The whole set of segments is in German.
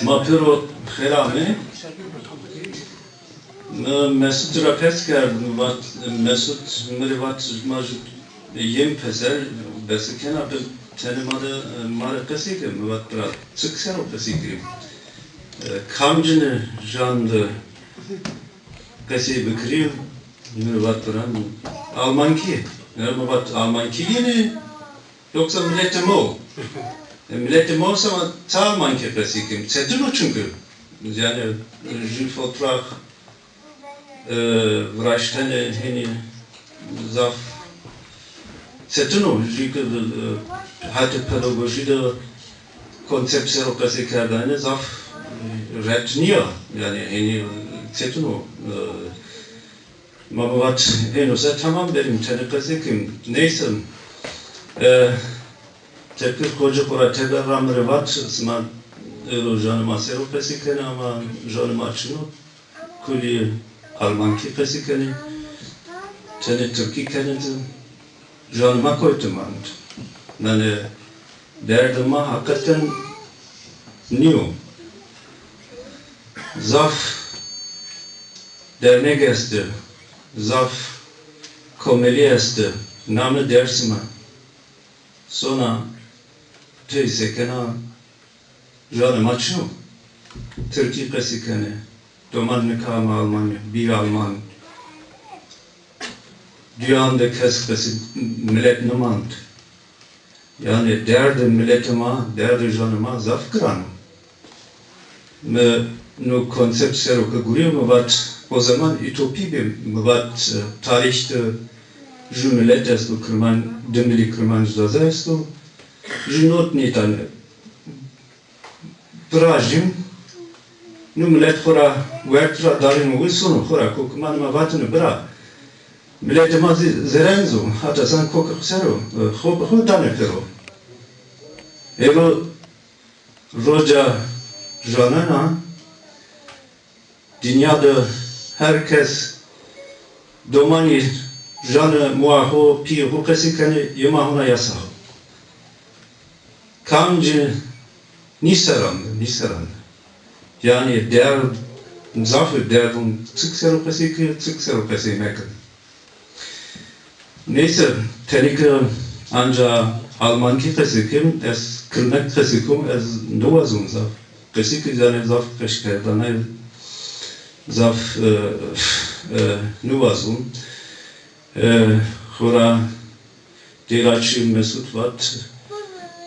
ماپیرو خیرامه مسعود را پس کردم و مسعود میری وقت ماجد یم پسر بس کنه به تنه ماره پسی کردم وقت برای چکسر پسی کردم کامجن جاند پسی بکریم میری وقت برای آلمان کیه میری وقت آلمان کیه نه yoksa millete mo millete mo ama Alman ki pesi kim çetin o çünkü yani Jules Fautrach vraştene hani zaf çetin o çünkü hatte pedagojide konzepsiyel pesi kardane zaf retniyor yani hani çetin o mabat henüz tamam benim tane pesi kim neyse Tepkir koca kora tekrar ramre vat sma janıma sero pesikene ama janıma açını kuli Almanki pesikene tene Türkiye keneti janıma koydum ant. Yani derdime hakikaten niyo zaf dernek esti zaf komeli esti namı dersime sonra teyze kena janım açıyor. Türkiye pesikene domanlık ama Almanya bir Alman dünyada kes pesi millet namant yani derdi milletime derdi janıma zaf kıran me no konsepsiyel okuyuyor mu vat o zaman utopi bir vat tarihte ju millet es bu kırman demili kırman zazes bu Junot nitan prajim nu millet khora wertra darin wisunu khora kokman ma vatnu bra millet ma zerenzo hatta san kok khsero khob dane fero ego roja janana dünyada herkes domani janı muaho pi hukesikani yemahuna yasaho Kamcı nisaran. Yani der zafı derden çıksero pesi mekan. Neyse tenike anca Almanki pesikim es kırnak pesikum es novazum zaf. Pesiki zane zaf peşkerdane zaf novazum. Hora diraçı mesut vat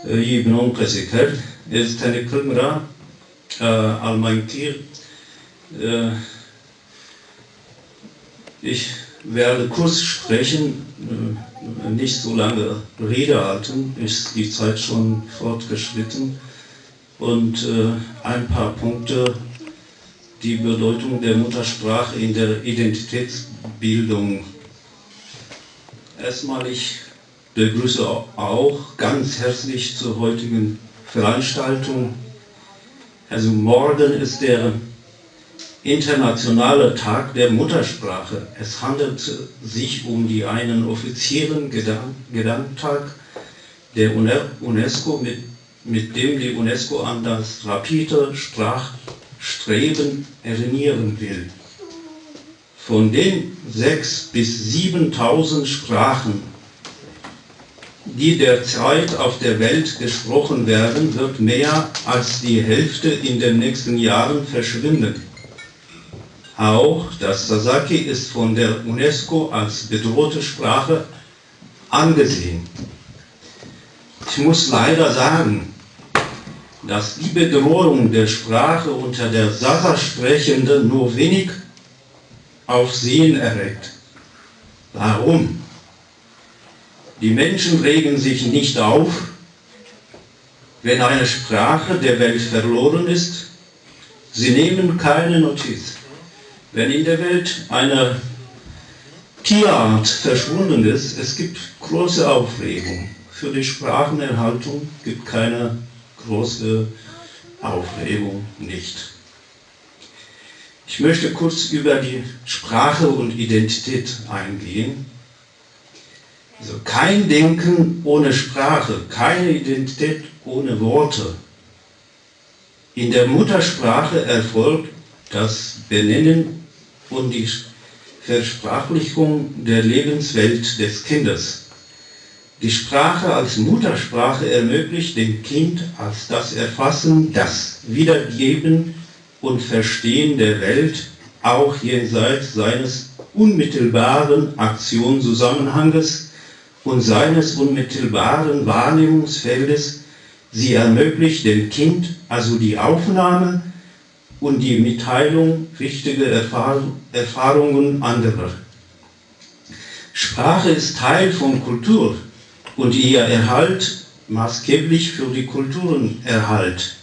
Ibn Qasiker, es tanıkılmıra Almanki ich werde kurz sprechen, nicht so lange Rede halten, ist die Zeit schon fortgeschritten und ein paar Punkte, die Bedeutung der Muttersprache in der Identitätsbildung. Erstmal ich begrüße auch ganz herzlich zur heutigen Veranstaltung. Also morgen ist der internationale Tag der Muttersprache. Es handelt sich um die einen offiziellen Gedenktag der UNESCO, mit dem die UNESCO an das rapide Sprachstreben erinnern will. Von den 6.000 bis 7.000 Sprachen, die derzeit auf der Welt gesprochen werden, wird mehr als die Hälfte in den nächsten Jahren verschwinden. Auch das Sasaki ist von der UNESCO als bedrohte Sprache angesehen. Ich muss leider sagen, dass die Bedrohung der Sprache unter der Sasa-Sprechenden nur wenig Aufsehen erregt. Warum? Die Menschen regen sich nicht auf, wenn eine Sprache der Welt verloren ist. Sie nehmen keine Notiz. Wenn in der Welt eine Tierart verschwunden ist, es gibt große Aufregung. Für die Sprachenerhaltung gibt keine große Aufregung nicht. Ich möchte kurz über die Sprache und Identität eingehen. Also kein Denken ohne Sprache, keine Identität ohne Worte. In der Muttersprache erfolgt das Benennen und die Versprachlichung der Lebenswelt des Kindes. Die Sprache als Muttersprache ermöglicht dem Kind als das Erfassen, das Wiedergeben und Verstehen der Welt, auch jenseits seines unmittelbaren Aktionszusammenhanges und seines unmittelbaren Wahrnehmungsfeldes. Sie ermöglicht dem Kind also die Aufnahme und die Mitteilung wichtiger Erfahrungen anderer. Sprache ist Teil von Kultur und ihr Erhalt maßgeblich für die Kulturenerhalt.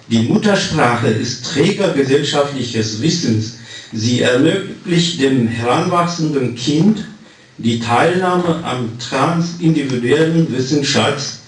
Die Muttersprache ist Träger gesellschaftliches Wissens. Sie ermöglicht dem heranwachsenden Kind die Teilnahme am transindividuellen Wissensschatz